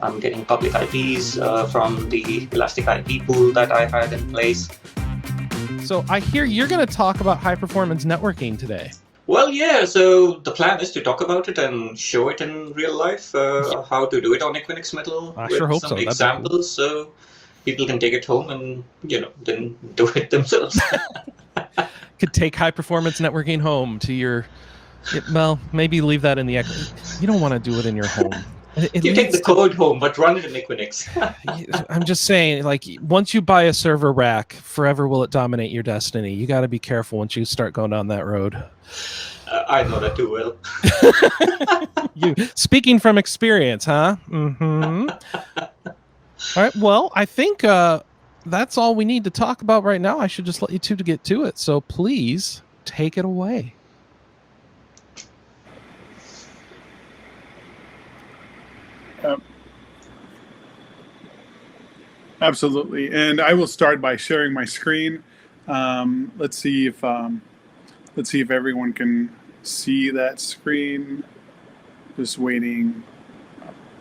I'm getting public IPs from the Elastic IP pool that I had in place. So I hear you're going to talk about high-performance networking today. Well, yeah, so the plan is to talk about it and show it in real life, how to do it on Equinix Metal with some examples, so people can take it home and, then do it themselves. Could take high-performance networking home to your, well, maybe leave that in the, you don't want to do it in your home. You take the code home, but run it in Equinix. I'm just saying, like, once you buy a server rack, forever will it dominate your destiny. You got to be careful once you start going down that road. I know that too well. You speaking from experience, huh? Mm-hmm. All right. Well, I think that's all we need to talk about right now. I should just let you two to get to it. So please take it away. Absolutely, and I will start by sharing my screen. Let's see if everyone can see that screen. Just waiting.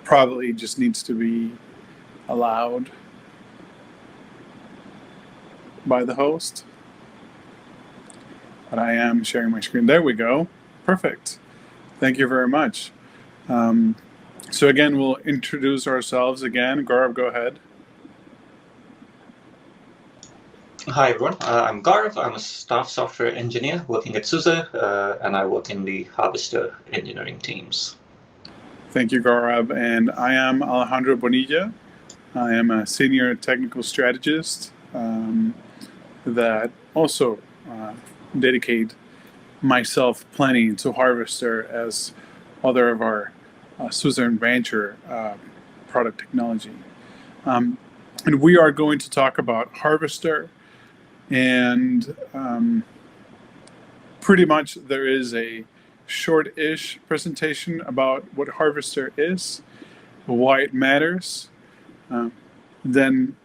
Probably just needs to be allowed by the host. But I am sharing my screen. There we go. Perfect. Thank you very much. So again, we'll introduce ourselves again. Gaurav, go ahead. Hi, everyone. I'm Gaurav. I'm a staff software engineer working at SUSE, and I work in the Harvester engineering teams. Thank you, Gaurav. And I am Alejandro Bonilla. I am a senior technical strategist that also dedicate myself plenty to Harvester as other of our SUSE and Rancher product technology. And we are going to talk about Harvester. And pretty much there is a short-ish presentation about what Harvester is, why it matters. Then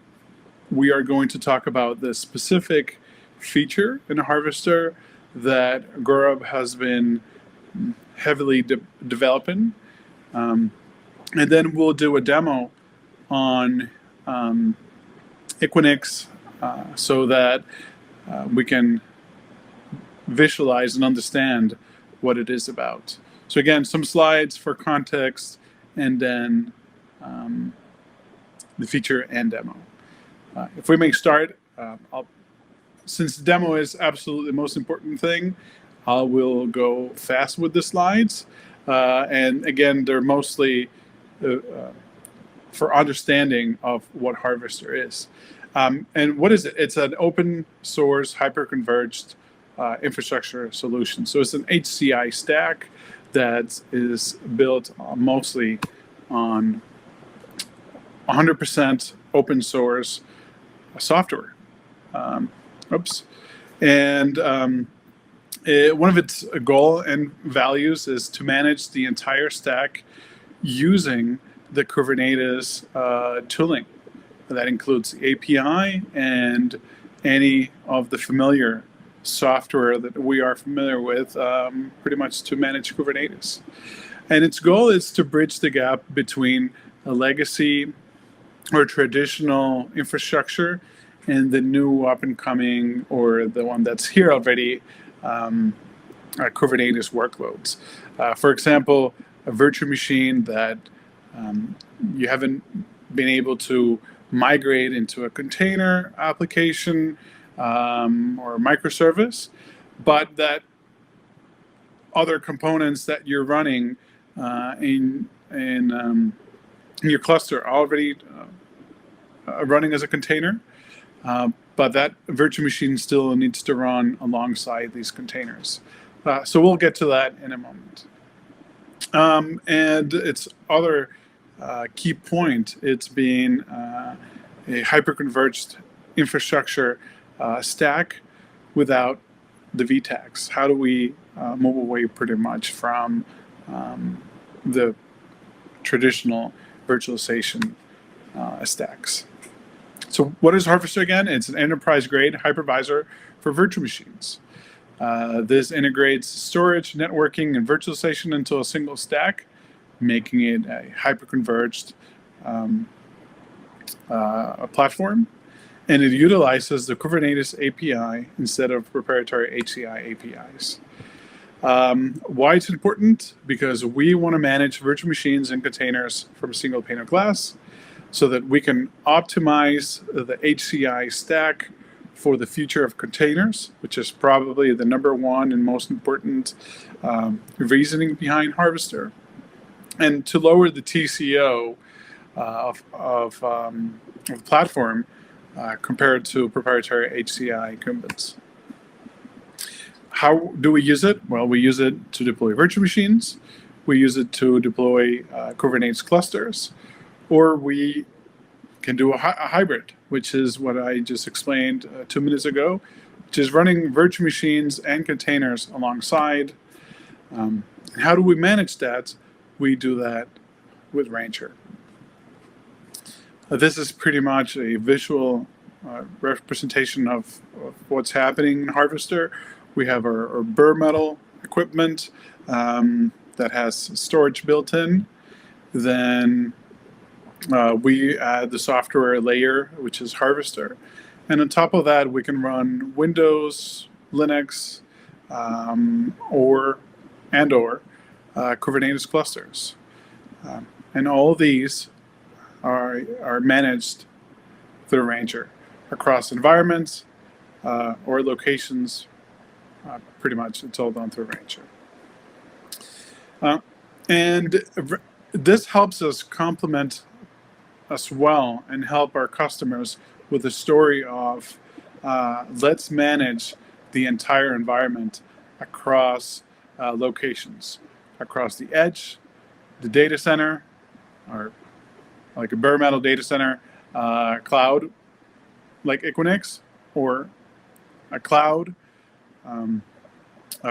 we are going to talk about the specific feature in Harvester that Gaurav has been heavily developing. And then we'll do a demo on Equinix so that we can visualize and understand what it is about. So again, some slides for context, and then the feature and demo. If we may start, since the demo is absolutely the most important thing, I will go fast with the slides. And again, they're mostly for understanding of what Harvester is. And what is it? It's an open source hyper-converged infrastructure solution. So it's an HCI stack that is built mostly on 100% open source software. And one of its goal and values is to manage the entire stack using the Kubernetes tooling. That includes the API and any of the familiar software that we are familiar with, pretty much to manage Kubernetes. And its goal is to bridge the gap between a legacy or traditional infrastructure and the new up-and-coming, or the one that's here already, Kubernetes workloads. For example, a virtual machine that you haven't been able to migrate into a container application or a microservice, but that other components that you're running in your cluster are already running as a container, but that virtual machine still needs to run alongside these containers. So we'll get to that in a moment. And its other key point, it's being a hyper-converged infrastructure stack without the VTAX. How do we move away pretty much from the traditional virtualization stacks? So what is Harvester again? It's an enterprise-grade hypervisor for virtual machines. This integrates storage, networking, and virtualization into a single stack, making it a hyper-converged platform, and it utilizes the Kubernetes API instead of proprietary HCI APIs. Why it's important? Because we want to manage virtual machines and containers from a single pane of glass so that we can optimize the HCI stack for the future of containers, which is probably the #1 and most important reasoning behind Harvester, and to lower the TCO of platform compared to proprietary HCI incumbents. How do we use it? Well, we use it to deploy virtual machines. We use it to deploy Kubernetes clusters, or we can do a hybrid, which is what I just explained 2 minutes ago, which is running virtual machines and containers alongside. How do we manage that? We do that with Rancher. This is pretty much a visual representation of what's happening in Harvester. We have our bare metal equipment that has storage built in. Then we add the software layer, which is Harvester. And on top of that, we can run Windows, Linux, or Kubernetes clusters. And all of these are managed through Rancher across environments or locations. Pretty much it's all done through Rancher. And this helps us complement us well and help our customers with the story of let's manage the entire environment across locations, across the edge, the data center, or like a bare metal data center, cloud like Equinix, or a cloud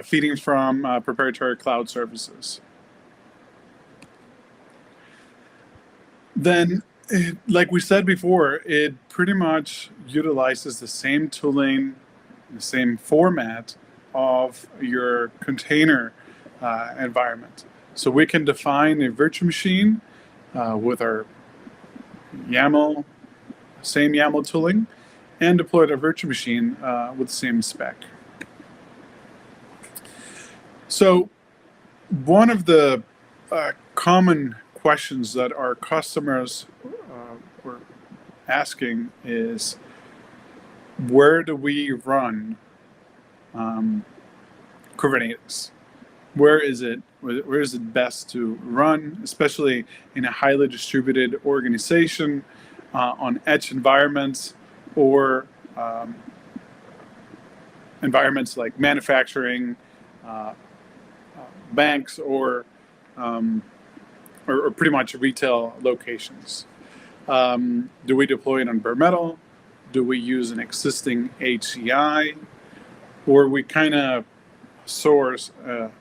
feeding from proprietary cloud services. Then, like we said before, it pretty much utilizes the same tooling, the same format of your container environment. So we can define a virtual machine with our YAML, same YAML tooling, and deploy a virtual machine with the same spec. So one of the common questions that our customers were asking is, where do we run Kubernetes? Where is it best to run, especially in a highly distributed organization, on edge environments, or environments like manufacturing, banks, or pretty much retail locations? Do we deploy it on bare metal? Do we use an existing HCI? Or we kind of source a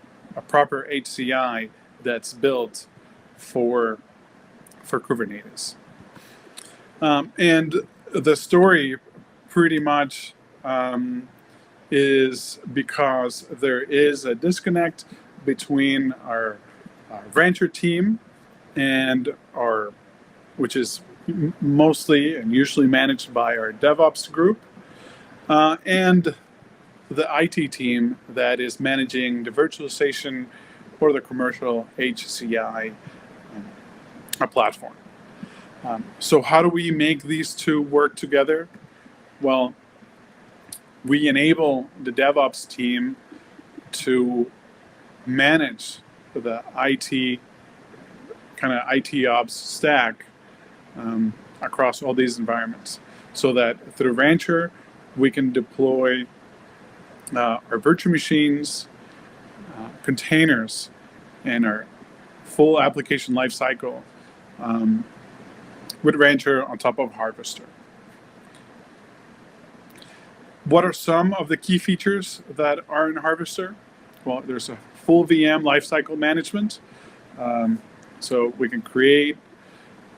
proper HCI that's built for Kubernetes? And the story pretty much is because there is a disconnect between our Rancher team and which is mostly and usually managed by our DevOps group, and the IT team that is managing the virtualization or the commercial HCI platform. So how do we make these two work together? Well, we enable the DevOps team to manage the IT ops stack across all these environments, so that through Rancher we can deploy our virtual machines, containers, and our full application lifecycle with Rancher on top of Harvester. What are some of the key features that are in Harvester? Well, there's a full VM lifecycle management. So we can create,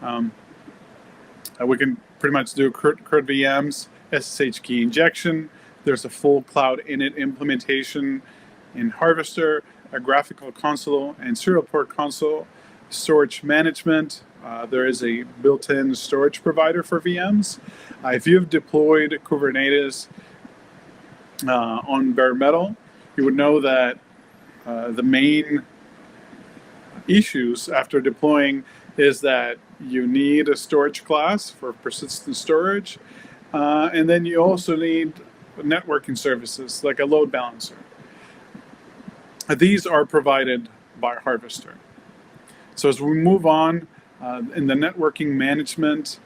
we can pretty much do CRUD VMs, SSH key injection. There's a full cloud init implementation in Harvester, a graphical console and serial port console, storage management, there is a built-in storage provider for VMs. If you've deployed Kubernetes on bare metal, you would know that the main issues after deploying is that you need a storage class for persistent storage, and then you also need networking services like a load balancer. These are provided by Harvester. So as we move on in the networking management,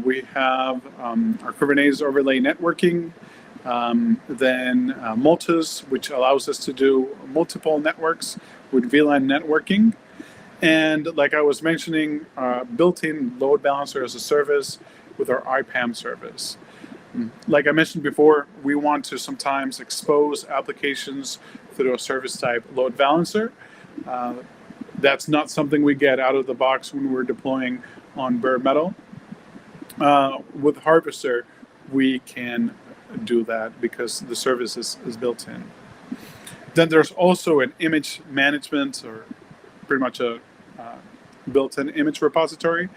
we have our Kubernetes overlay networking, then Multis, which allows us to do multiple networks with VLAN networking. And like I was mentioning, built-in load balancer as a service with our IPAM service. Like I mentioned before, we want to sometimes expose applications through a service type load balancer. That's not something we get out of the box when we're deploying on bare metal. With Harvester, we can do that because the service is built in. Then there's also an image management, or pretty much a built-in image repository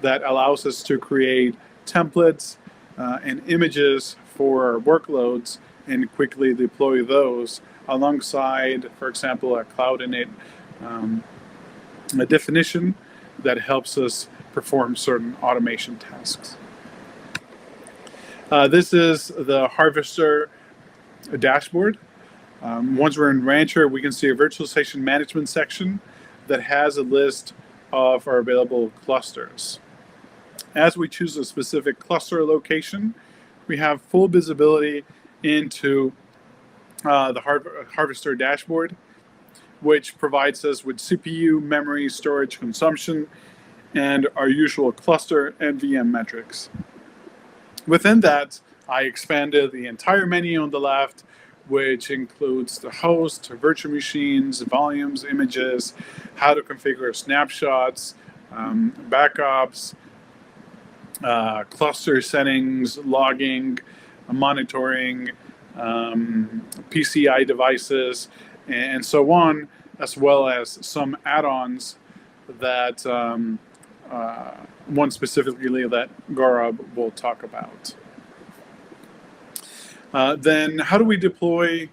that allows us to create templates and images for our workloads and quickly deploy those alongside, for example, a cloud init a definition that helps us perform certain automation tasks. This is the Harvester dashboard. Once we're in Rancher, we can see a virtualization management section that has a list of our available clusters. As we choose a specific cluster location, we have full visibility into the Harvester dashboard, which provides us with CPU, memory, storage consumption, and our usual cluster and VM metrics. Within that, I expanded the entire menu on the left, which includes the host, virtual machines, volumes, images, how to configure snapshots, backups, cluster settings, logging, monitoring, PCI devices, and so on, as well as some add-ons that one specifically that Gaurav will talk about. Then how do we deploy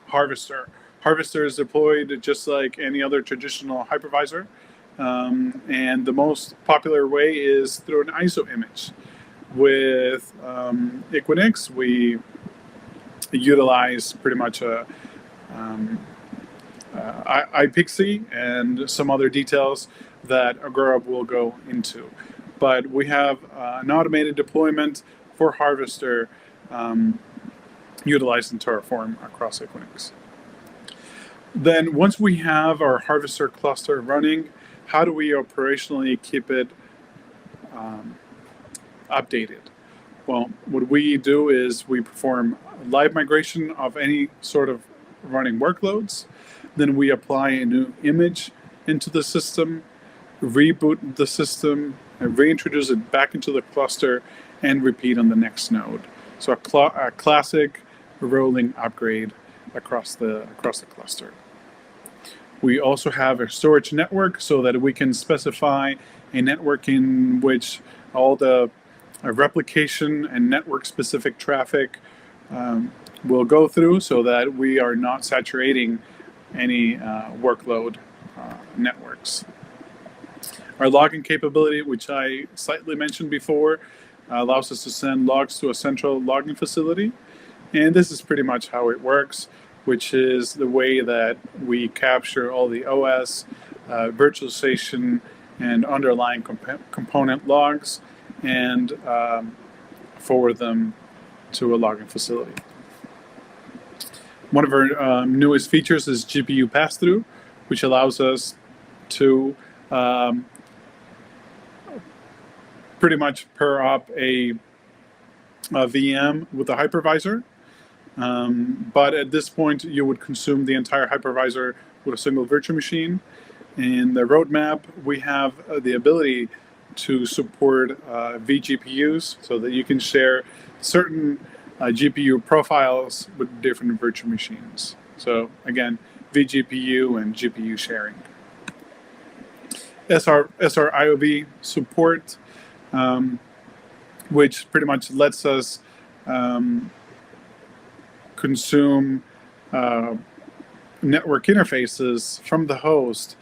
Harvester? Harvester is deployed just like any other traditional hypervisor. And the most popular way is through an ISO image. With Equinix, we utilize pretty much a iPXE and some other details that Gaurav will go into. But we have an automated deployment for Harvester utilized in Terraform across Equinix. Then once we have our Harvester cluster running, how do we operationally keep it updated? Well, what we do is we perform live migration of any sort of running workloads. Then we apply a new image into the system, reboot the system, and reintroduce it back into the cluster and repeat on the next node. So a classic rolling upgrade across the cluster. We also have a storage network so that we can specify a network in which all the replication and network specific traffic will go through so that we are not saturating any workload networks. Our logging capability, which I slightly mentioned before, allows us to send logs to a central logging facility. And this is pretty much how it works, which is the way that we capture all the OS, virtualization, and underlying component logs and forward them to a logging facility. One of our newest features is GPU pass-through, which allows us to pretty much pair up a VM with a hypervisor. But at this point, you would consume the entire hypervisor with a single virtual machine. In the roadmap, we have the ability to support vGPUs so that you can share certain GPU profiles with different virtual machines. So again, vGPU and GPU sharing. SR-IOV support, which pretty much lets us consume network interfaces from the host,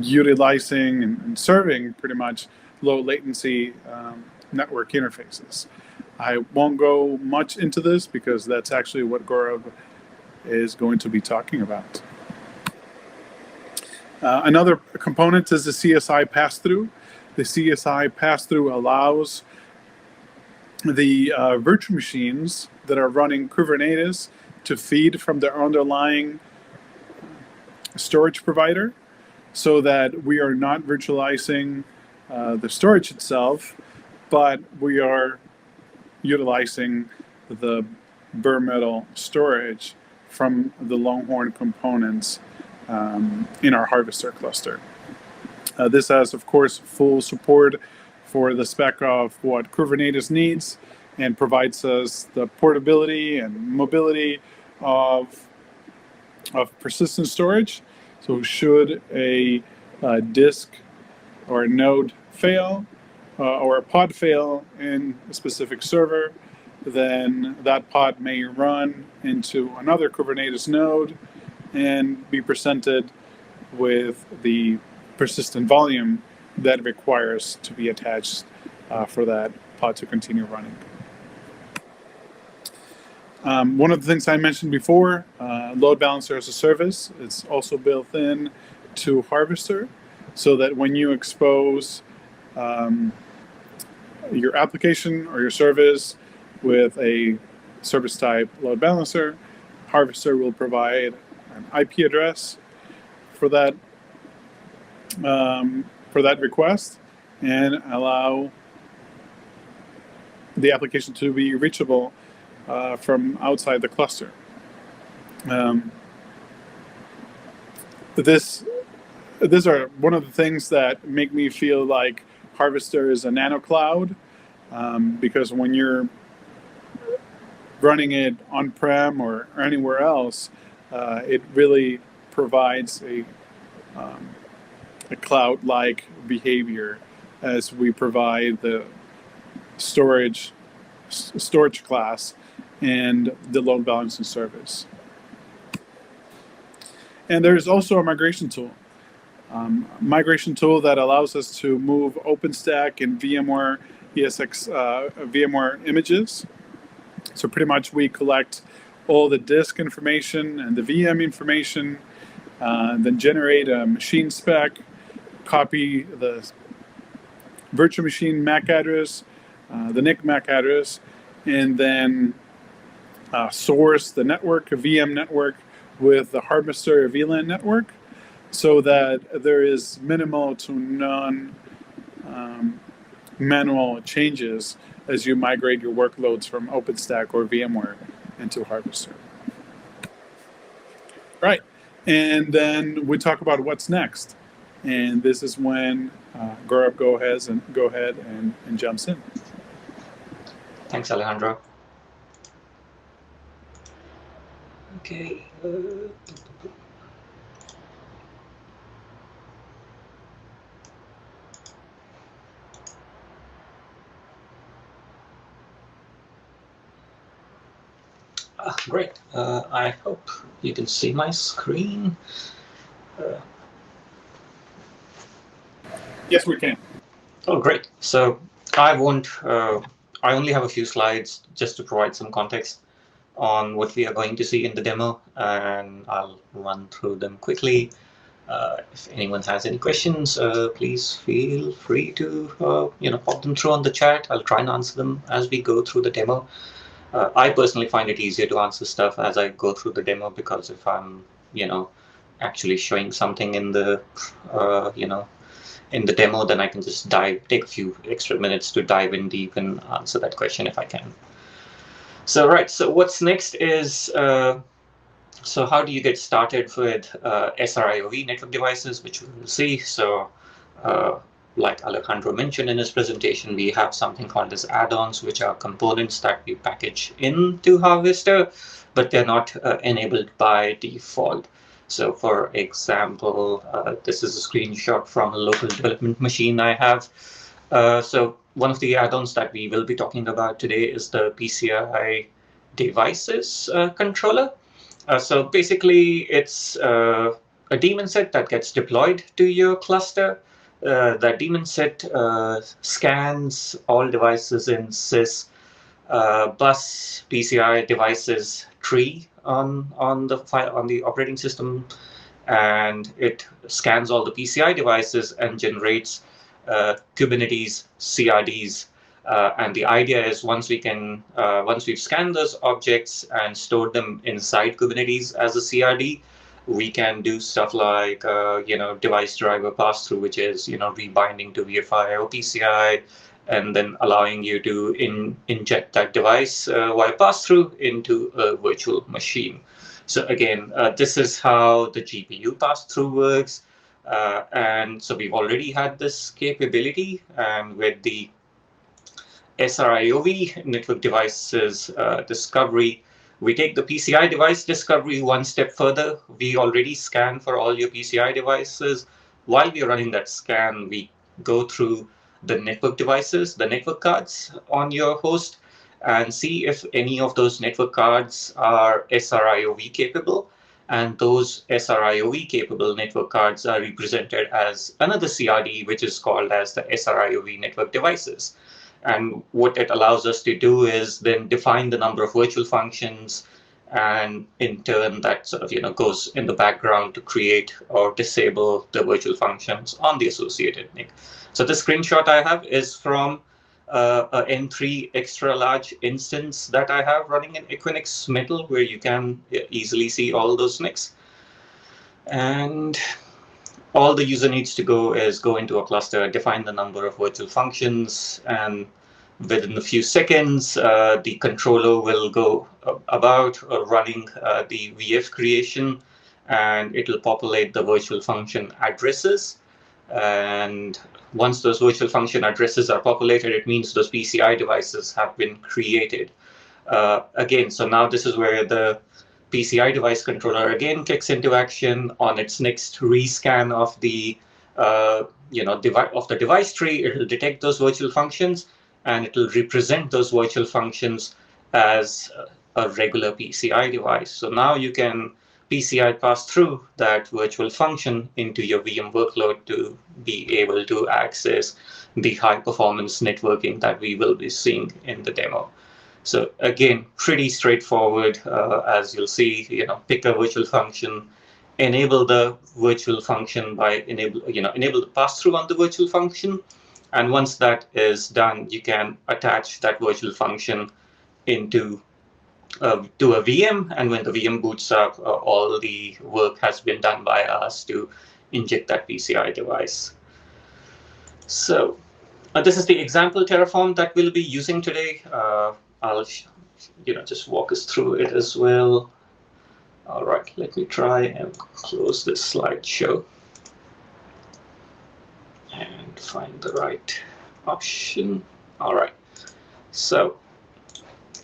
utilizing and serving pretty much low latency network interfaces. I won't go much into this because that's actually what Gaurav is going to be talking about. Another component is the CSI pass-through. The CSI pass-through allows the virtual machines that are running Kubernetes to feed from their underlying storage provider, so that we are not virtualizing the storage itself, but we are utilizing the bare metal storage from the Longhorn components in our Harvester cluster. This has, of course, full support for the spec of what Kubernetes needs, and provides us the portability and mobility of persistent storage. So should a disk or a node fail, or a pod fail in a specific server, then that pod may run into another Kubernetes node and be presented with the persistent volume that requires to be attached for that pod to continue running. One of the things I mentioned before, load balancer as a service, it's also built in to Harvester, so that when you expose your application or your service with a service type load balancer, Harvester will provide an IP address for that request and allow the application to be reachable from outside the cluster. These are one of the things that make me feel like Harvester is a nano cloud, because when you're running it on-prem or anywhere else, it really provides a cloud-like behavior as we provide the storage class and the load balancing service. And there's also a migration tool. Migration tool that allows us to move OpenStack and VMware VMware images. So pretty much we collect all the disk information and the VM information, then generate a machine spec, copy the virtual machine MAC address, the NIC MAC address, and then source the network, a VM network, with the Harvester VLAN network, so that there is minimal to none manual changes as you migrate your workloads from OpenStack or VMware into Harvester. Right, and then we talk about what's next, and this is when Gaurav go ahead and jumps in. Thanks, Alejandro. Okay. Great. I hope you can see my screen. Yes, we can. Oh, great. So I only have a few slides just to provide some context on what we are going to see in the demo, and I'll run through them quickly. If anyone has any questions, please feel free to pop them through on the chat. I'll try and answer them as we go through the demo. I personally find it easier to answer stuff as I go through the demo, because if I'm actually showing something in the in the demo, then I can just take a few extra minutes to dive in deep and answer that question if I can. So right, so what's next is, so how do you get started with SR-IOV network devices, which we will see. So like Alejandro mentioned in his presentation, we have something called as add-ons, which are components that we package into Harvester, but they're not enabled by default. So for example, this is a screenshot from a local development machine I have. So one of the add-ons that we will be talking about today is the PCI devices controller. So basically, it's a daemon set that gets deployed to your cluster. That daemon set scans all devices in SUSE bus PCI devices tree on the operating system, and it scans all the PCI devices and generates Kubernetes CRDs. And the idea is once we've scanned those objects and stored them inside Kubernetes as a CRD, we can do stuff like device driver pass-through, which is rebinding to VFI or PCI, and then allowing you to inject that device via pass-through into a virtual machine. So again, this is how the GPU pass-through works. And so we've already had this capability, and with the SR-IOV network devices discovery, we take the PCI device discovery one step further. We already scan for all your PCI devices. While we are running that scan, we go through the network devices, the network cards on your host, and see if any of those network cards are SR-IOV capable. And those SR-IOV capable network cards are represented as another CRD, which is called as the SR-IOV network devices. And what it allows us to do is then define the number of virtual functions, and in turn that sort of goes in the background to create or disable the virtual functions on the associated NIC. So the screenshot I have is from a N3 extra large instance that I have running in Equinix Metal, where you can easily see all those NICs. And all the user needs to go is go into a cluster, define the number of virtual functions, and within a few seconds, the controller will go about running the VF creation, and it will populate the virtual function addresses. And once those virtual function addresses are populated, it means those PCI devices have been created. Again, so now this is where the PCI device controller again kicks into action. On its next rescan of the device tree. It will detect those virtual functions, and it will represent those virtual functions as a regular PCI device. So now you can PCI pass through that virtual function into your VM workload to be able to access the high performance networking that we will be seeing in the demo. So again, pretty straightforward. As you'll see, pick a virtual function, enable the virtual function by enable the pass through on the virtual function, and once that is done, you can attach that virtual function into to a VM, and when the VM boots up, all the work has been done by us to inject that PCI device. So this is the example Terraform that we'll be using today. I'll just walk us through it as well. All right, let me try and close this slideshow and find the right option. All right, so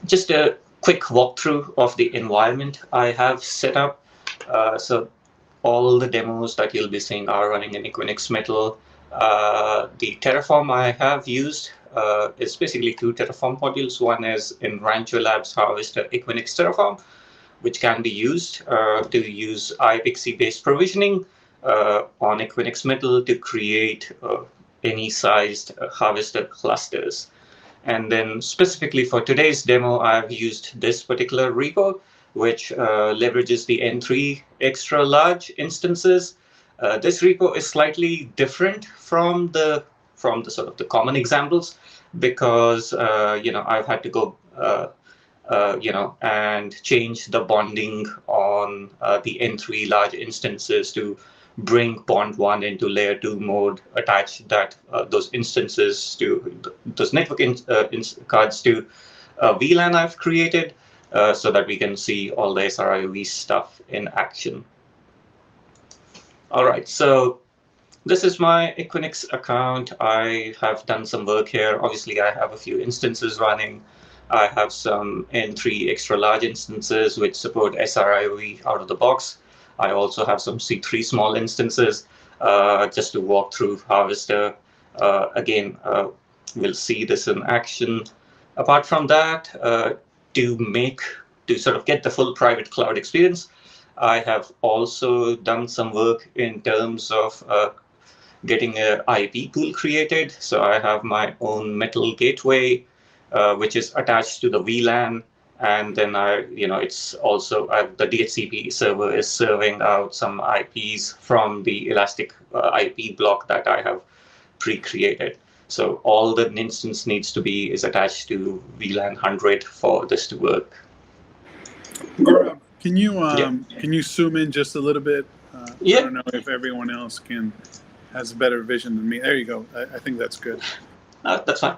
just a quick walkthrough of the environment I have set up. So all the demos that you'll be seeing are running in Equinix Metal. The Terraform I have used is basically two Terraform modules. One is in Rancho Labs Harvester Equinix Terraform, which can be used to use iPXE-based provisioning on Equinix Metal to create any sized Harvester clusters. And then specifically for today's demo, I've used this particular repo, which leverages the N3 extra large instances. This repo is slightly different from the sort of the common examples, because I've had to go and change the bonding on the N3 large instances to bring bond 1 into layer 2 mode, attach that those instances to those network cards to VLAN I've created, so that we can see all the SR-IOV stuff in action. All right, so this is my Equinix account. I have done some work here. Obviously, I have a few instances running. I have some N3 extra large instances which support SR-IOV out of the box. I also have some C3 small instances just to walk through Harvester. Again, we'll see this in action. Apart from that, to sort of get the full private cloud experience, I have also done some work in terms of getting an IP pool created. So I have my own metal gateway, which is attached to the VLAN. And then it's also the DHCP server is serving out some IPs from the Elastic IP block that I have pre-created. So all the instance needs to be is attached to VLAN 100 for this to work. Gaurav, can you zoom in just a little bit? Yeah. I don't know if everyone else has a better vision than me. There you go. I think that's good. That's fine.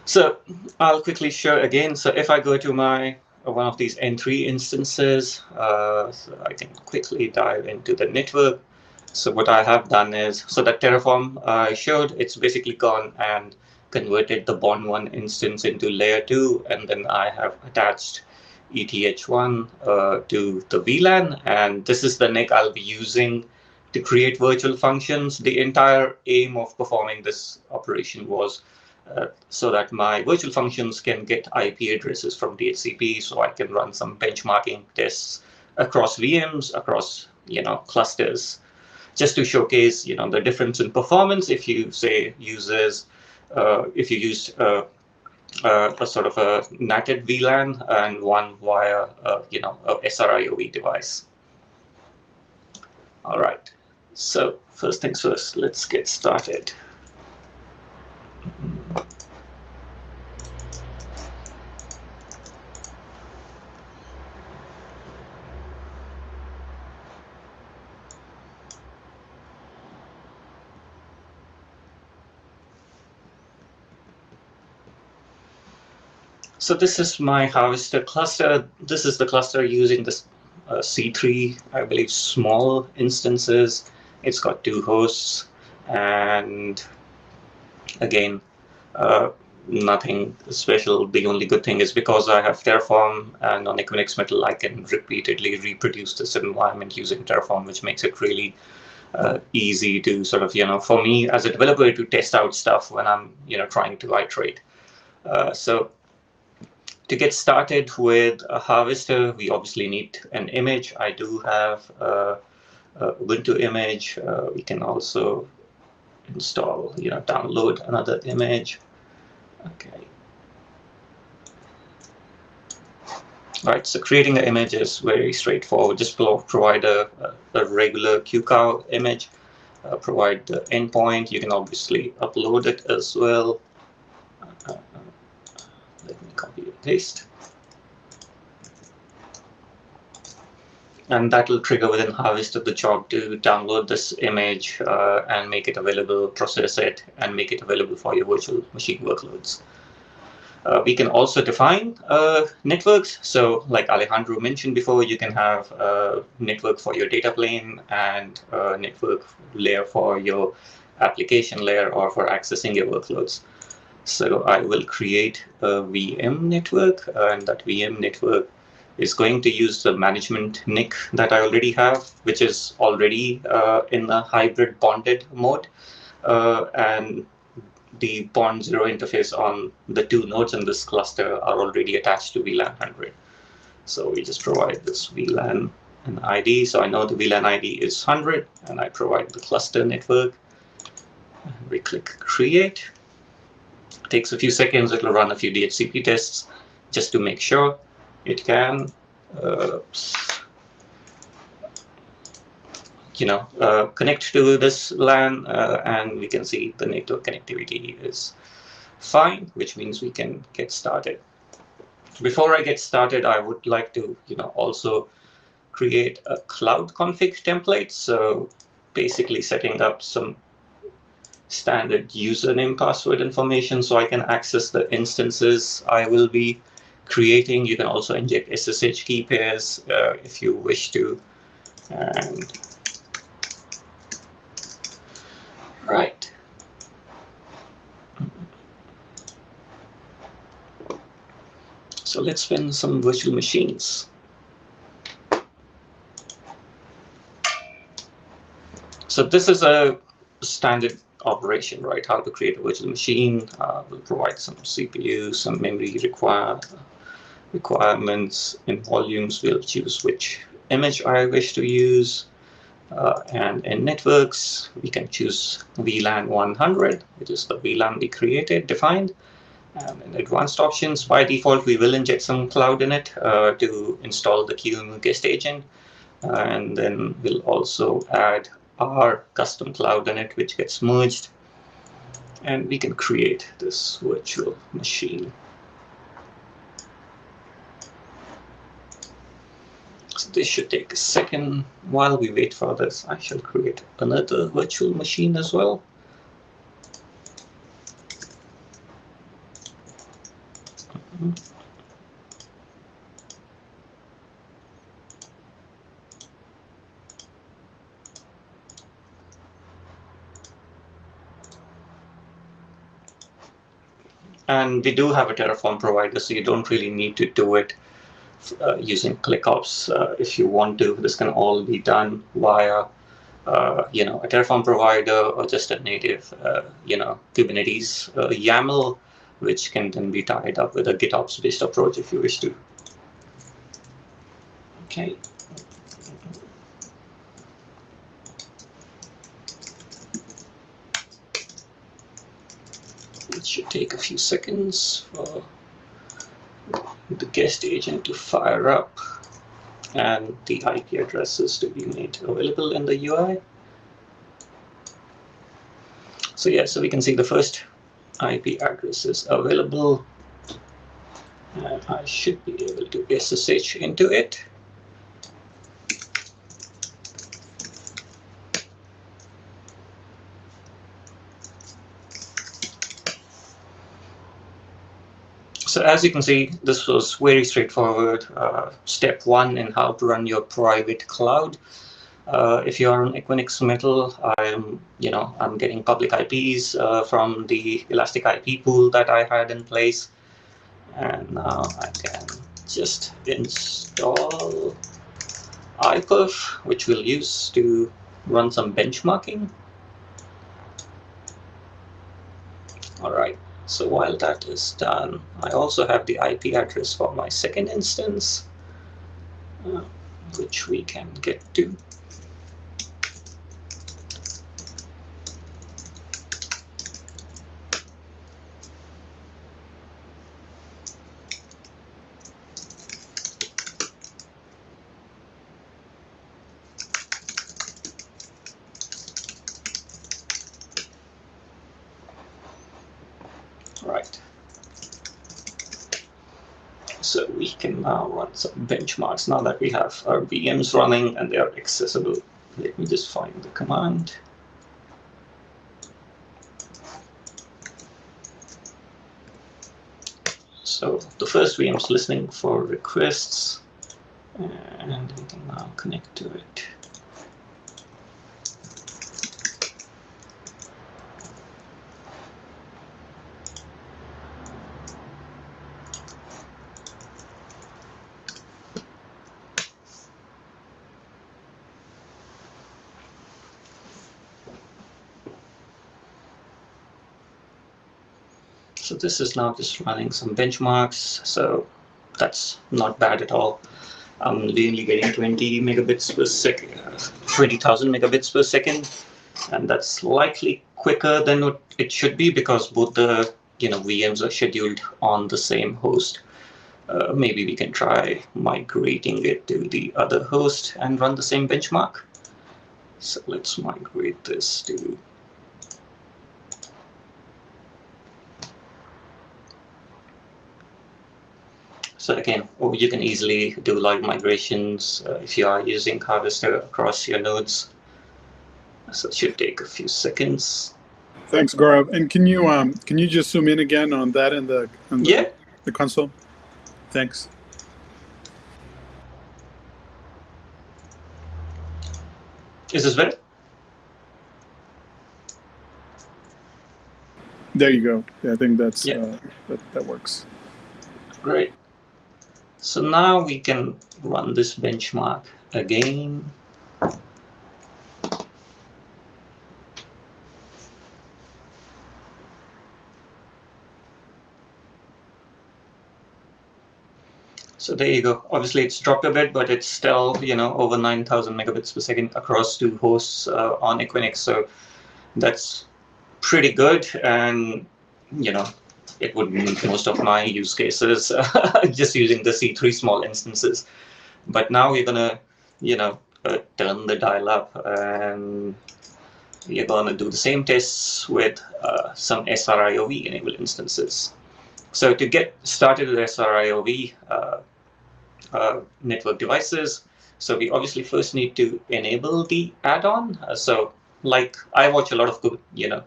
So I'll quickly show again. So if I go to my one of these N3 instances, so I can quickly dive into the network. So what I have done is, so that Terraform I showed, it's basically gone and converted the Bond1 instance into layer 2, and then I have attached ETH1 to the VLAN, and this is the NIC I'll be using to create virtual functions. The entire aim of performing this operation was so that my virtual functions can get IP addresses from DHCP, so I can run some benchmarking tests across VMs, across clusters, just to showcase the difference in performance if you say if you used a sort of a NATed VLAN and one via a SR-IOV device. All right. So first things first, let's get started. So this is my Harvester cluster. This is the cluster using this C3, I believe, small instances. It's got 2 hosts, and again, nothing special. The only good thing is because I have Terraform and on Equinix Metal, I can repeatedly reproduce this environment using Terraform, which makes it really easy to sort of, for me as a developer to test out stuff when I'm, trying to iterate. So to get started with a Harvester, we obviously need an image. I do have a Ubuntu image. We can also install, download another image. Okay. All right, so creating an image is very straightforward. Just provide a regular QCOW image, provide the endpoint. You can obviously upload it as well. Let me copy and paste. And that will trigger within Harvester the job to download this image and make it available, process it, and make it available for your virtual machine workloads. We can also define networks. So like Alejandro mentioned before, you can have a network for your data plane and a network layer for your application layer or for accessing your workloads. So I will create a VM network, and that VM network is going to use the management NIC that I already have, which is already in the hybrid bonded mode. And the bond 0 interface on the 2 nodes in this cluster are already attached to VLAN 100. So we just provide this VLAN an ID. So I know the VLAN ID is 100, and I provide the cluster network. We click create. It takes a few seconds. It'll run a few DHCP tests just to make sure it can connect to this LAN, and we can see the network connectivity is fine, which means we can get started. Before I get started, I would like to also create a cloud config template. So basically setting up some standard username password information so I can access the instances I will be creating. You can also inject SSH key pairs if you wish to. And right. So let's spin some virtual machines. So this is a standard operation, right? How to create a virtual machine. We'll provide some CPU, some memory requirements. In volumes, we'll choose which image I wish to use. And in networks, we can choose VLAN 100, which is the VLAN we defined. And in advanced options, by default, we will inject some cloud in it to install the QEMU guest agent. And then we'll also add our custom cloud in it, which gets merged. And we can create this virtual machine. So this should take a second. While we wait for this, I shall create another virtual machine as well. And we do have a Terraform provider, so you don't really need to do it using ClickOps. If you want to, this can all be done via a Terraform provider or just a native Kubernetes YAML, which can then be tied up with a GitOps-based approach if you wish to. Okay. It should take a few seconds for the guest agent to fire up and the IP addresses to be made available in the UI. So yeah, so we can see the first IP address is available, and I should be able to SSH into it. So as you can see, this was very straightforward. Step one in how to run your private cloud. If you are on Equinix Metal, I'm getting public IPs from the Elastic IP pool that I had in place, and now I can just install iPerf, which we'll use to run some benchmarking. All right. So while that is done, I also have the IP address for my second instance, which we can get to. Right. So we can now run some benchmarks now that we have our VMs running and they are accessible. Let me just find the command. So the first VM is listening for requests, and we can now connect to it. So this is now just running some benchmarks, so that's not bad at all. I'm only getting 20 megabits per second, 20,000 megabits per second, and that's slightly quicker than what it should be because both the VMs are scheduled on the same host. Maybe we can try migrating it to the other host and run the same benchmark. So let's migrate this to. So again, you can easily do live migrations if you are using Harvester across your nodes. So it should take a few seconds. Thanks, Gaurav. And can you just zoom in again on that in the console? Thanks. Is this better? There you go. Yeah, I think that's that works. Great. So now we can run this benchmark again. So there you go. Obviously, it's dropped a bit, but it's still, over 9,000 megabits per second across 2 hosts on Equinix. So that's pretty good. And, it would meet most of my use cases just using the C3 small instances. But now we're going to, turn the dial up, and we're going to do the same tests with some SR-IOV enabled instances. So to get started with SR-IOV network devices, so we obviously first need to enable the add-on. So like I watch a lot of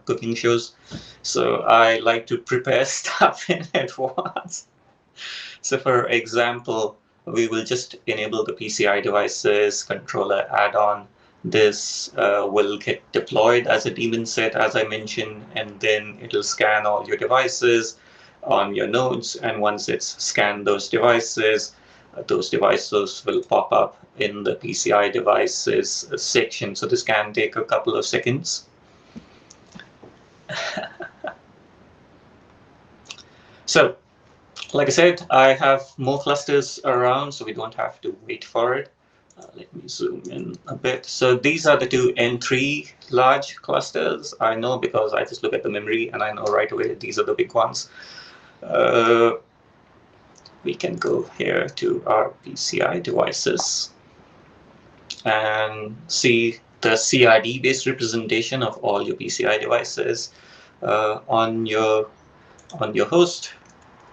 cooking shows, so I like to prepare stuff in advance. So for example, we will just enable the PCI devices controller add-on. This will get deployed as a daemon set, as I mentioned, and then it'll scan all your devices on your nodes. And once it's scanned those devices will pop up in the PCI devices section. So this can take a couple of seconds. So, like I said, I have more clusters around, so we don't have to wait for it. Let me zoom in a bit. So these are the 2 N3 large clusters. I know because I just look at the memory and I know right away these are the big ones. We can go here to our PCI devices and see the CRD-based representation of all your PCI devices on your host.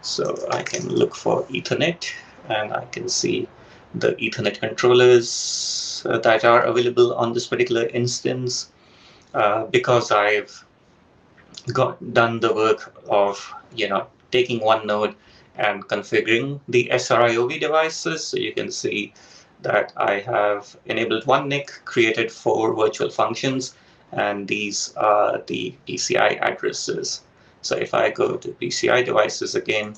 So I can look for Ethernet, and I can see the Ethernet controllers that are available on this particular instance. Because I've done the work of taking one node and configuring the SR-IOV devices. So you can see that I have enabled one NIC, created 4 virtual functions, and these are the PCI addresses. So if I go to PCI devices again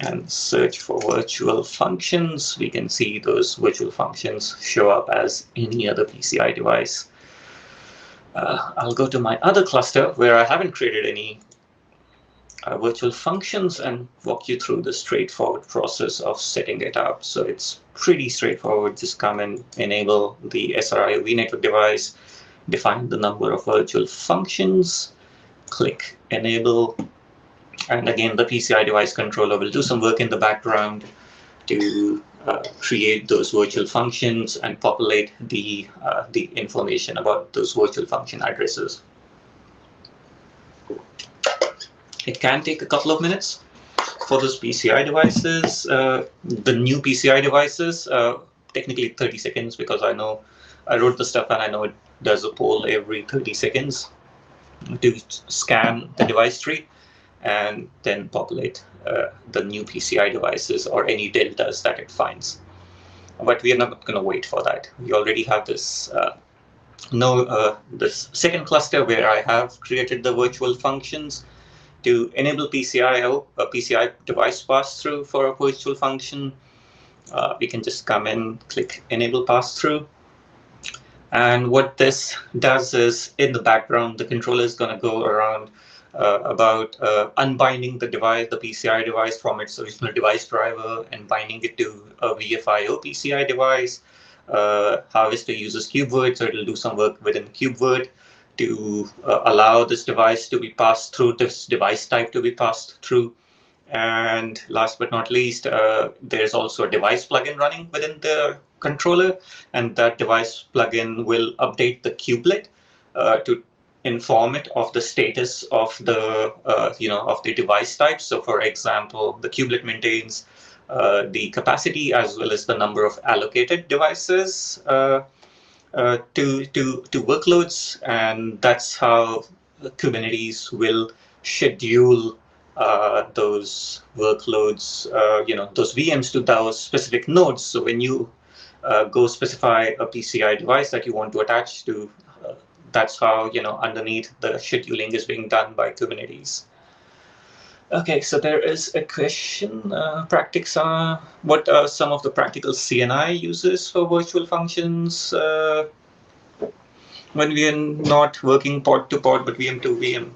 and search for virtual functions, we can see those virtual functions show up as any other PCI device. I'll go to my other cluster where I haven't created any virtual functions and walk you through the straightforward process of setting it up. So it's pretty straightforward. Just come and enable the SR-IOV network device, define the number of virtual functions, click enable, and again the PCI device controller will do some work in the background to create those virtual functions and populate the information about those virtual function addresses. It can take a couple of minutes for those PCI devices. The new PCI devices, technically 30 seconds, because I know I wrote the stuff and I know it does a poll every 30 seconds to scan the device tree and then populate the new PCI devices or any deltas that it finds. But we are not going to wait for that. We already have this this second cluster where I have created the virtual functions. To enable PCI device pass-through for a virtual function, we can just come in, click enable pass-through. And what this does is, in the background, the controller is going to go around about unbinding the device, the PCI device, from its original device driver and binding it to a VFIO PCI device. Harvester uses KubeVirt, so it'll do some work within KubeVirt to allow this device to be passed through, this device type to be passed through. And last but not least, there's also a device plugin running within the controller, and that device plugin will update the kubelet to inform it of the status of the of the device type. So for example, the kubelet maintains the capacity as well as the number of allocated devices to workloads, and that's how Kubernetes will schedule those workloads, those VMs to those specific nodes. So when you go specify a PCI device that you want to attach to, that's how underneath the scheduling is being done by Kubernetes. Okay, so there is a question. What are some of the practical CNI uses for virtual functions when we are not working pod to pod but VM to VM?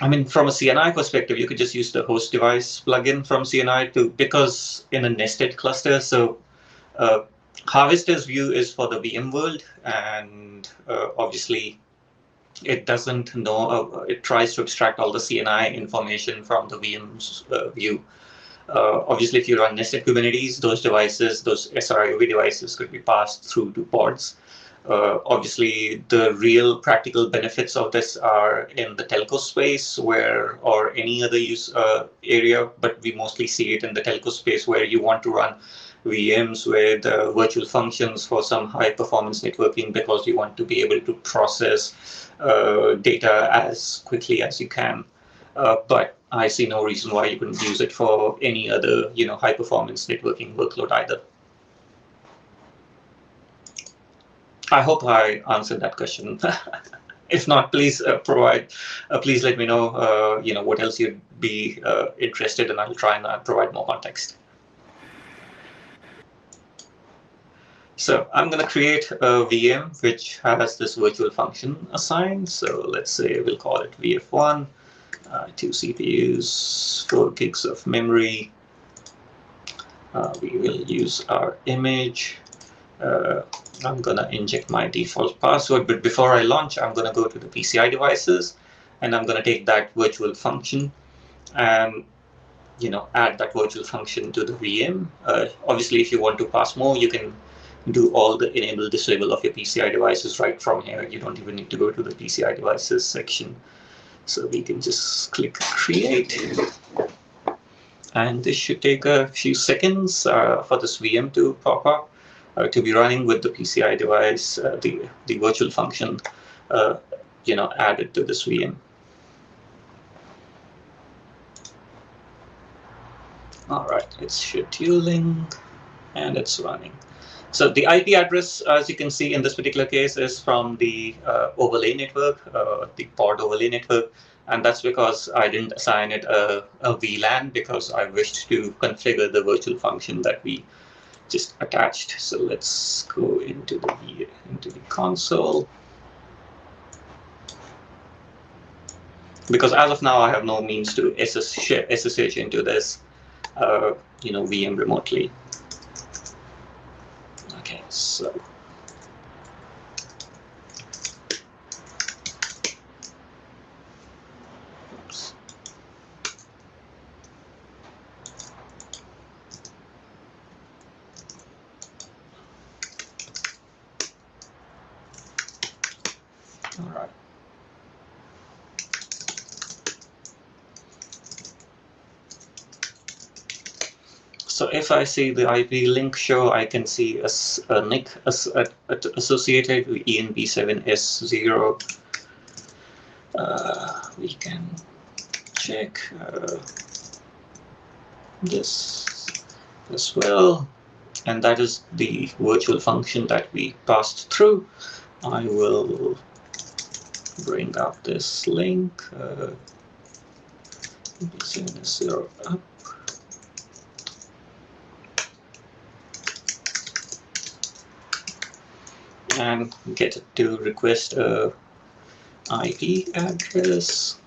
I mean, from a CNI perspective, you could just use the host device plugin from CNI because in a nested cluster. So Harvester's view is for the VM world, and obviously it doesn't know, it tries to extract all the CNI information from the VM's view. Obviously, if you run nested Kubernetes, those devices, those SR-IOV devices could be passed through to pods. Obviously, the real practical benefits of this are in the telco space or any other use area, but we mostly see it in the telco space where you want to run VMs with virtual functions for some high performance networking because you want to be able to process data as quickly as you can. But I see no reason why you couldn't use it for any other, high performance networking workload either. I hope I answered that question. If not, please please let me know, what else you'd be interested in. I'll try and provide more context. So I'm going to create a VM which has this virtual function assigned. So let's say we'll call it VF1, 2 CPUs, 4 gigs of memory. We will use our image. I'm going to inject my default password, but before I launch, I'm going to go to the PCI devices, and I'm going to take that virtual function and add that virtual function to the VM. Obviously, if you want to pass more, you can do all the enable disable of your PCI devices right from here. You don't even need to go to the PCI devices section. So we can just click create. And this should take a few seconds for this VM to pop up, to be running with the PCI device, the virtual function, added to this VM. All right, it's scheduling and it's running. So the IP address, as you can see in this particular case, is from the overlay network, the pod overlay network. And that's because I didn't assign it a VLAN because I wished to configure the virtual function that we just attached. So let's go into the console. Because as of now, I have no means to SSH into this, VM remotely. Okay, so. Oops. All right. So if I see the IP link show, I can see a NIC associated with ENB7S0. We can check this as well. And that is the virtual function that we passed through. I will bring up this link. ENB7S0 up. And get it to request a IP address.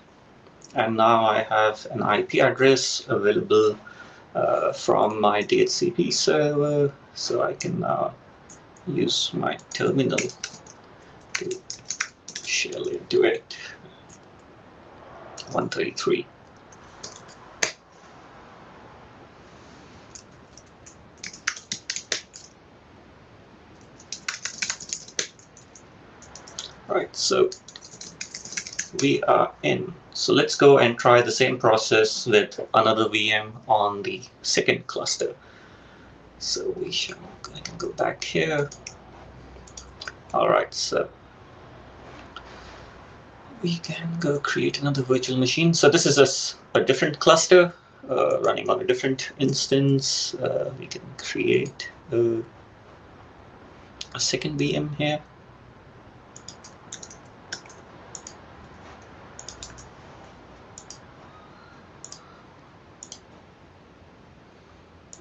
And now I have an IP address available from my DHCP server. So I can now use my terminal to shell into it. 133. Right, so we are in. So let's go and try the same process with another VM on the second cluster. So I can go back here. All right, so we can go create another virtual machine. So this is a different cluster running on a different instance. We can create a second VM here.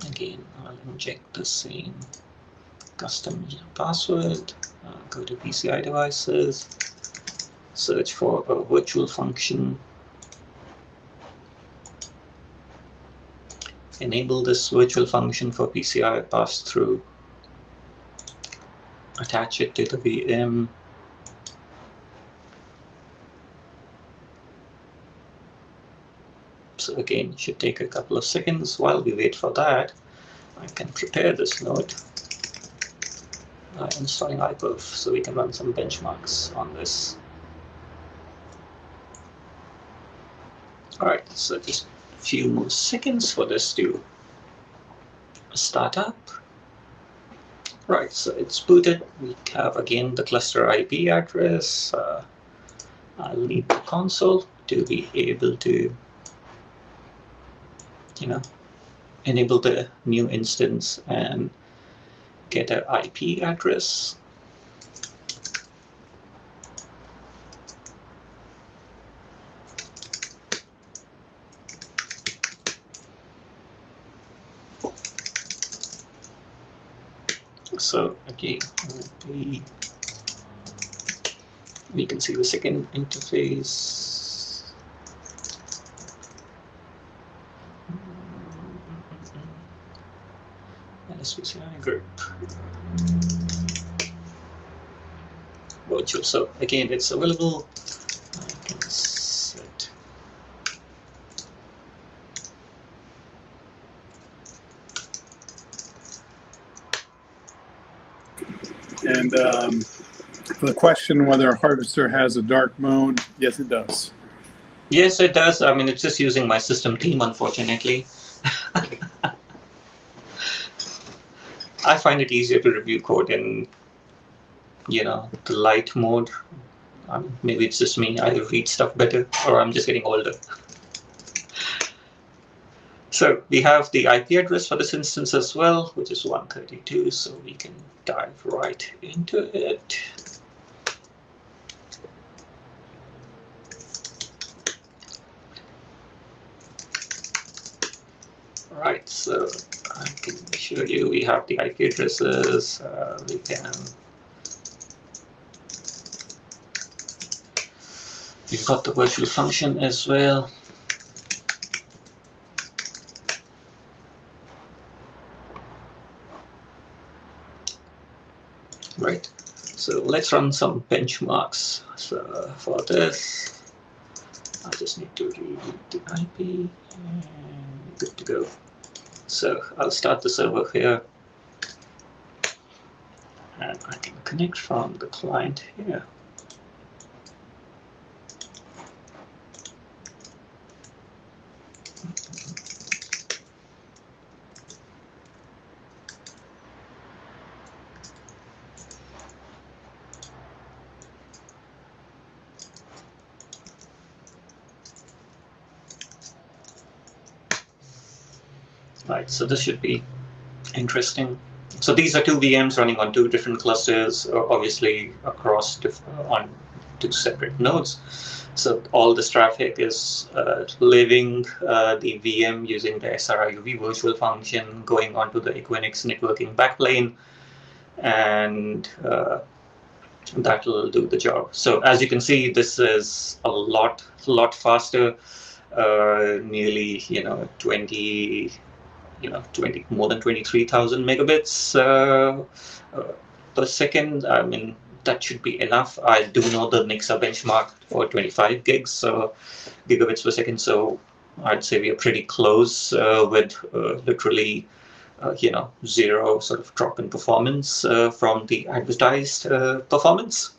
Again, I'll inject the same custom password, go to PCI devices, search for a virtual function, enable this virtual function for PCI pass-through, attach it to the VM. So again, it should take a couple of seconds. While we wait for that, I can prepare this node by installing Hyper so we can run some benchmarks on this. All right, so just a few more seconds for this to start up. Right, so it's booted. We have again the cluster IP address. I'll need the console to be able to, enable the new instance and get an IP address. So again, we can see the second interface. SUSE group. Virtual. So again, it's available. I can set. And for the question whether Harvester has a dark mode, yes, it does. Yes, it does. I mean, it's just using my system theme, unfortunately. I find it easier to review code in, the light mode. Maybe it's just me. I read stuff better, or I'm just getting older. So we have the IP address for this instance as well, which is 132. So we can dive right into it. Right, so I can show you we have the IP addresses. We've got the virtual function as well. Right, so let's run some benchmarks. So for this, I just need to read the IP and good to go. So I'll start the server here, and I can connect from the client here. Right, so this should be interesting. So these are two VMs running on two different clusters, obviously across on two separate nodes. So all this traffic is leaving the VM using the SR-IOV virtual function, going onto the Equinix networking backplane, and that will do the job. So as you can see, this is a lot faster, nearly 20, more than 23,000 megabits per second. I mean, that should be enough. I do know the NICs are benchmarked for 25 gigs, so gigabits per second. So I'd say we are pretty close with literally, zero sort of drop in performance from the advertised performance.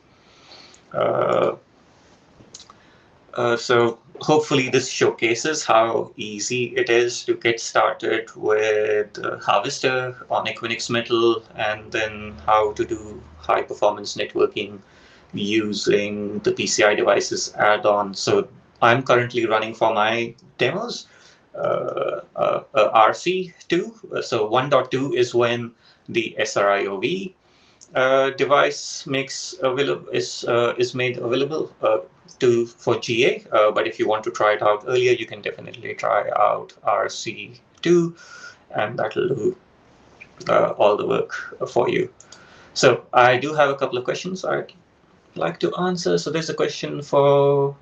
So hopefully this showcases how easy it is to get started with Harvester on Equinix Metal, and then how to do high performance networking using the PCI devices add-on. So I'm currently running for my demos RC2. So 1.2 is when the SR-IOV device is made available for GA, but if you want to try it out earlier, you can definitely try out RC2, and that'll do all the work for you. So I do have a couple of questions I'd like to answer. So there's a question for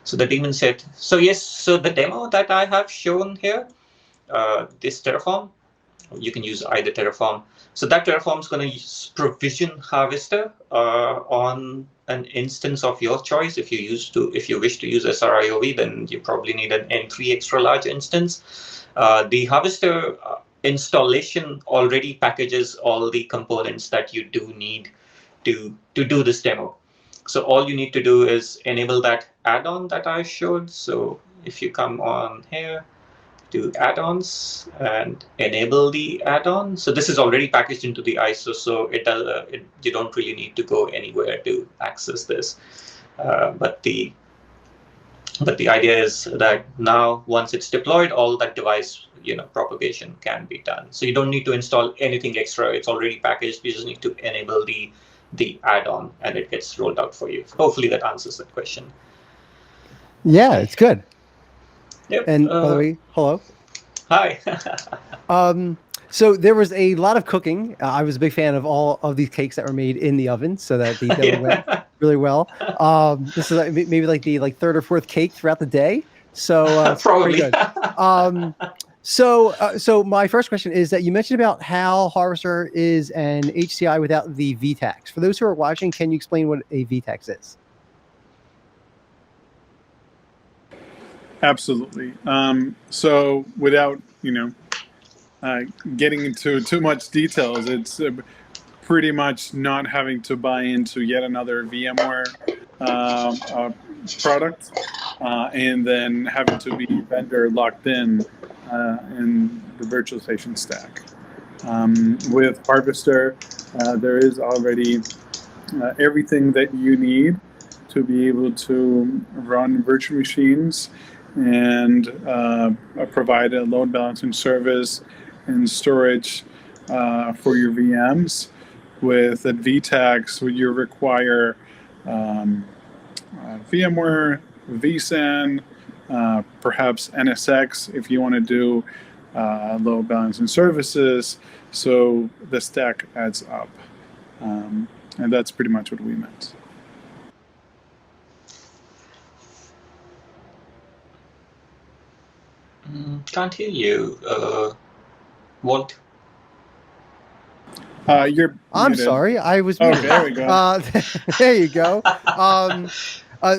so the demon said, so yes, so the demo that I have shown here this Terraform. You can use either Terraform. So that Terraform is going to provision Harvester on an instance of your choice. If you wish to use SR-IOV, then you probably need an N3 extra large instance. The Harvester installation already packages all the components that you do need to do this demo. So all you need to do is enable that add-on that I showed. So if you come on here to add-ons and enable the add-on, so this is already packaged into the ISO, so you don't really need to go anywhere to access this. But the idea is that now once it's deployed, all that device propagation can be done. So you don't need to install anything extra. It's already packaged. You just need to enable the add-on, and it gets rolled out for you. Hopefully that answers that question. Yeah, it's good. Yep. And by the way, hello. Hi. So there was a lot of cooking. I was a big fan of all of these cakes that were made in the oven, so that they went really well. This is maybe like the third or fourth cake throughout the day. So probably. Pretty good. So my first question is that you mentioned about how Harvester is an HCI without the VTAX. For those who are watching, can you explain what a VTAX is? Absolutely. So without getting into too much details, it's pretty much not having to buy into yet another VMware product, and then having to be vendor locked in the virtualization stack. With Harvester, there is already everything that you need to be able to run virtual machines and provide a load balancing service and storage for your VMs. With a VTAX, you require VMware, vSAN, perhaps NSX if you want to do load balancing services. So the stack adds up, and that's pretty much what we meant. Can't hear you. Walt? You're I'm muted. sorry, I was Oh, muted. there we go. There you go.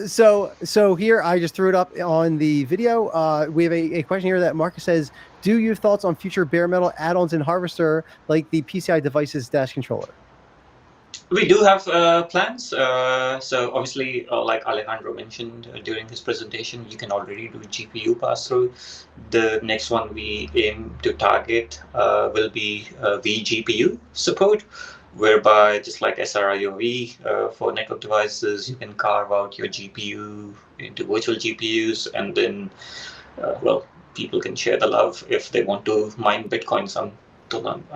So here I just threw it up on the video. We have a question here that Marcus says, do you have thoughts on future bare metal add-ons in Harvester like the PCI devices dash controller? We do have plans. So obviously, like Alejandro mentioned during his presentation, you can already do GPU pass-through. The next one we aim to target will be vGPU support, whereby just like SR-IOV for network devices, you can carve out your GPU into virtual GPUs, and then, people can share the love if they want to mine Bitcoins. I'm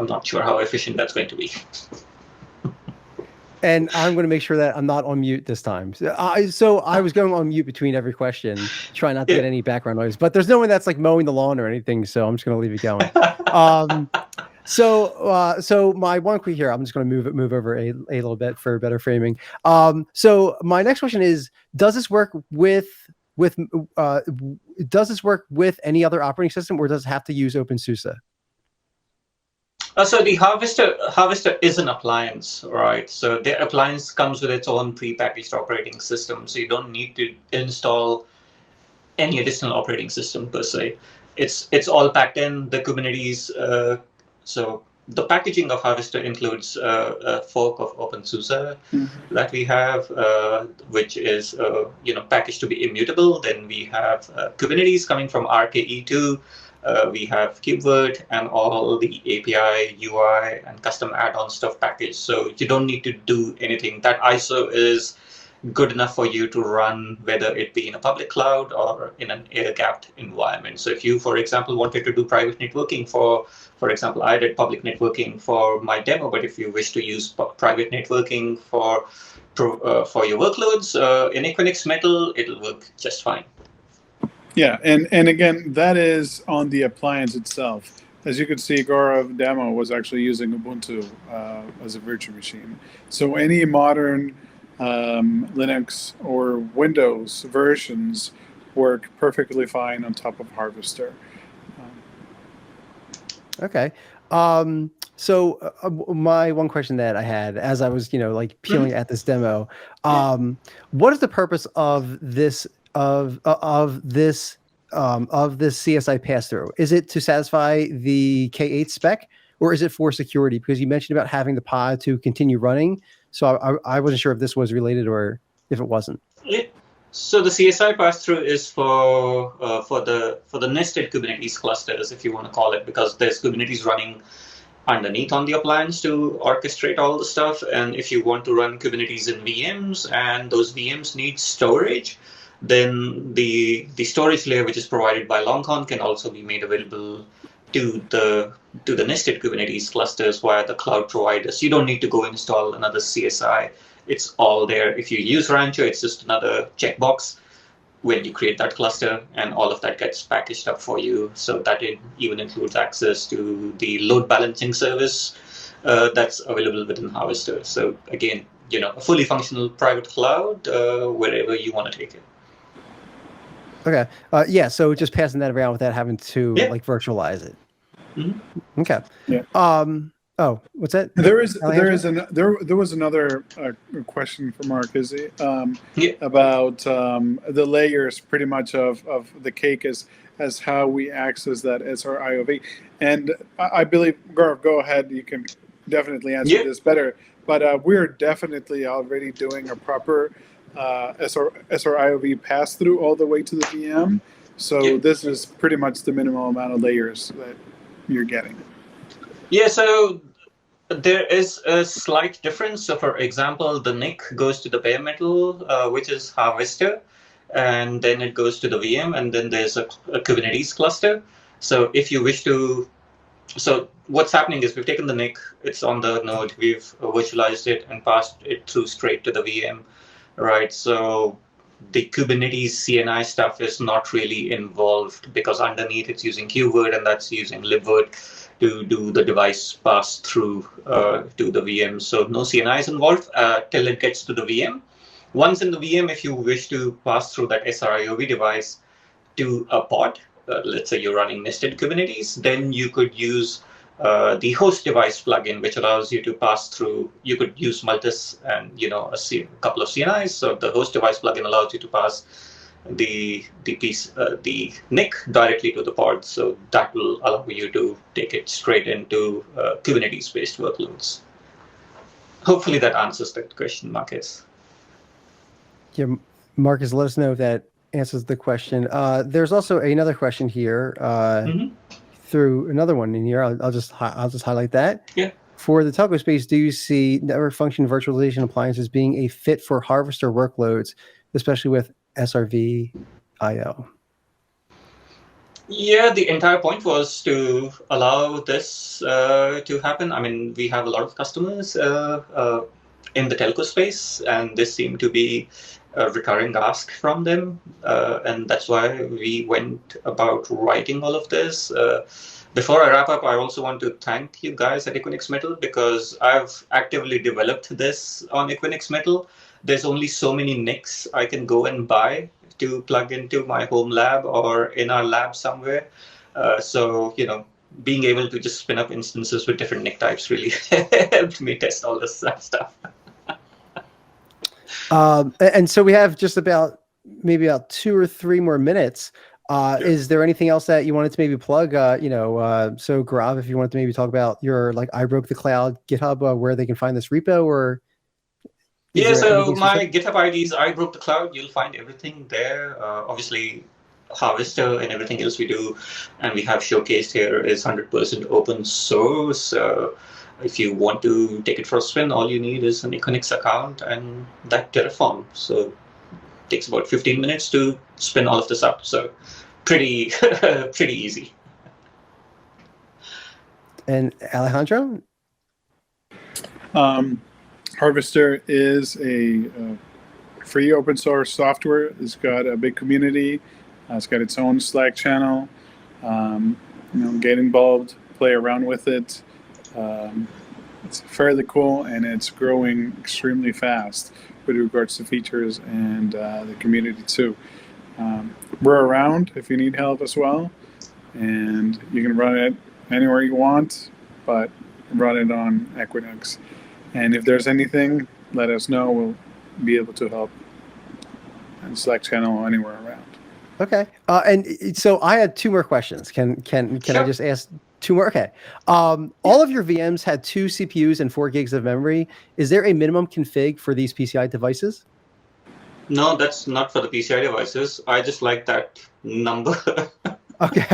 not sure how efficient that's going to be. And I'm going to make sure that I'm not on mute this time. So I was going on mute between every question, trying not to get any background noise. But there's no one that's like mowing the lawn or anything, so I'm just going to leave it going. So my one quick here, I'm just going to move over a little bit for better framing. So my next question is: does this work with any other operating system, or does it have to use OpenSUSE? So the Harvester is an appliance, right? So the appliance comes with its own prepackaged operating system, so you don't need to install any additional operating system per se. It's all packed in the Kubernetes. So the packaging of Harvester includes a fork of OpenSUSE that we have, which is packaged to be immutable. Then we have Kubernetes coming from RKE2. We have KubeVirt and all the API, UI, and custom add-on stuff packaged. So you don't need to do anything. That ISO is good enough for you to run, whether it be in a public cloud or in an air-gapped environment. So if you, for example, wanted to do private networking for example, I did public networking for my demo, but if you wish to use private networking for your workloads in Equinix Metal, it'll work just fine. Yeah, and again, that is on the appliance itself. As you could see, Gaurav demo was actually using Ubuntu as a virtual machine. So any modern Linux or Windows versions work perfectly fine on top of Harvester. Okay. So my one question that I had as I was, like peeling at this demo, what is the purpose of this this CSI pass through? Is it to satisfy the K8 spec, or is it for security? Because you mentioned about having the pod to continue running, so I wasn't sure if this was related or if it wasn't. So the CSI pass-through is for the nested Kubernetes clusters, if you want to call it, because there's Kubernetes running underneath on the appliance to orchestrate all the stuff. And if you want to run Kubernetes in VMs and those VMs need storage, then the storage layer, which is provided by Longcon, can also be made available to the nested Kubernetes clusters via the cloud providers. You don't need to go install another CSI. It's all there. If you use Rancher, it's just another checkbox when you create that cluster, and all of that gets packaged up for you. So that even includes access to the load balancing service that's available within Harvester. So again, a fully functional private cloud wherever you want to take it. Okay. Yeah. So just passing that around without having to like virtualize it. Mm-hmm. Okay. Yeah. Oh, what's that? There was another question for Mark. Is it about the layers, pretty much of the cake as how we access that SR-IOV, and I believe Gaurav, go ahead. You can definitely answer this better. But we're definitely already doing a proper SR-IOV pass through all the way to the VM. So this is pretty much the minimum amount of layers that you're getting. Yeah, so there is a slight difference. So for example, the NIC goes to the bare metal, which is Harvester, and then it goes to the VM, and then there's a Kubernetes cluster. So if you wish to, so what's happening is we've taken the NIC, it's on the node, we've virtualized it and passed it through straight to the VM, right? So the Kubernetes CNI stuff is not really involved because underneath it's using KubeVirt and that's using libvirt to do the device pass through to the VM. So no CNI is involved till it gets to the VM. Once in the VM, if you wish to pass through that SR-IOV device to a pod, let's say you're running nested Kubernetes, then you could use the host device plugin, which allows you to pass through. You could use Multis and a couple of CNIs. So the host device plugin allows you to pass the NIC directly to the pod. So that will allow you to take it straight into Kubernetes-based workloads. Hopefully that answers that question, Marcus. Yeah, Marcus, let us know if that answers the question. There's also another question here. Through another one in here, I'll just highlight that. Yeah. For the telco space, do you see network function virtualization appliances being a fit for Harvester workloads, especially with SRV-IO? Yeah, the entire point was to allow this to happen. I mean, we have a lot of customers in the telco space, and this seemed to be a recurring ask from them, and that's why we went about writing all of this. Before I wrap up, I also want to thank you guys at Equinix Metal because I've actively developed this on Equinix Metal. There's only so many NICs I can go and buy to plug into my home lab or in our lab somewhere. So, being able to just spin up instances with different NIC types really helped me test all this stuff. And so we have just maybe about 2 or 3 more minutes. Sure. Is there anything else that you wanted to maybe plug? So Gaurav, if you wanted to maybe talk about your I Broke the Cloud GitHub, where they can find this repo, or so my GitHub ID is I Broke the Cloud. You'll find everything there. Obviously, Harvester and everything else we do, and we have showcased here is 100% open source. If you want to take it for a spin, all you need is an Equinix account and that Terraform. So it takes about 15 minutes to spin all of this up. So pretty easy. And Alejandro? Harvester is a free open source software. It's got a big community. It's got its own Slack channel. Get involved, play around with it. It's fairly cool, and it's growing extremely fast with regards to features and the community too. We're around if you need help as well, and you can run it anywhere you want, but run it on Equinix. And if there's anything, let us know. We'll be able to help and Slack channel anywhere around. Okay. And so I had 2 more questions. Can Sure. I just ask 2 more? Okay. All of your VMs had 2 CPUs and 4 gigs of memory. Is there a minimum config for these PCI devices? No, that's not for the PCI devices. I just like that number. Okay.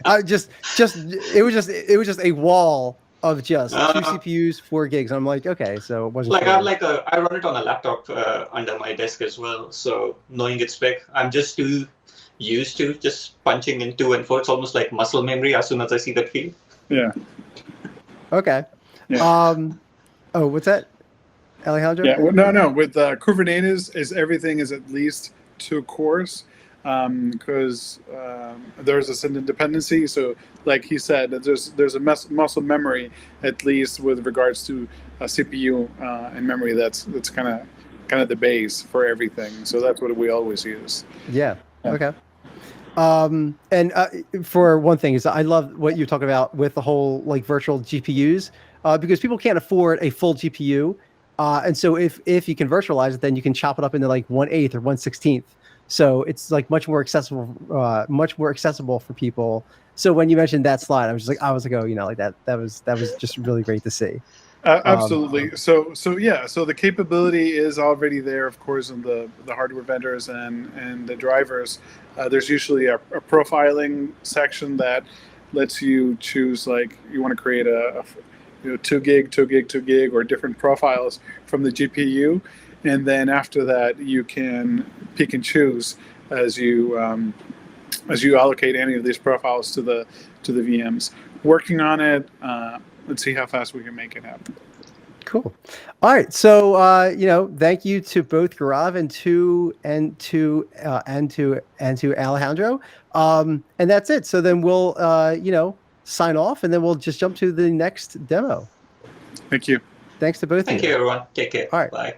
It was just a wall of just 2 CPUs, 4 gigs. I'm like, okay, so it wasn't like sure. I run it on a laptop under my desk as well. So knowing its spec, I'm just too used to just punching in 2 and 4. It's almost like muscle memory as soon as I see that field. Yeah. Okay. Yeah. Oh, what's that, Alejandro? Yeah. Well, no. With Kubernetes, everything is at least 2 cores, because there's a certain dependency. So, like he said, there's a muscle memory, at least with regards to a CPU and memory. That's kind of the base for everything. So that's what we always use. Yeah. Okay. And for one thing is I love what you talk about with the whole like virtual GPUs, because people can't afford a full GPU. And so if you can virtualize it, then you can chop it up into like 1/8 or 1/16. So it's like much more accessible for people. So when you mentioned that slide, I was like, oh, like that was just really great to see. Absolutely. So the capability is already there, of course, in the hardware vendors and the drivers. There's usually a profiling section that lets you choose, like, you want to create a 2 gig, or different profiles from the GPU, and then after that you can pick and choose as you allocate any of these profiles to the VMs. Working on it. Let's see how fast we can make it happen. Cool. All right. So, thank you to both Gaurav and to Alejandro. And that's it. So then we'll, sign off, and then we'll just jump to the next demo. Thank you. Thanks to both of you. Thank you, everyone. Take care. All right. Bye.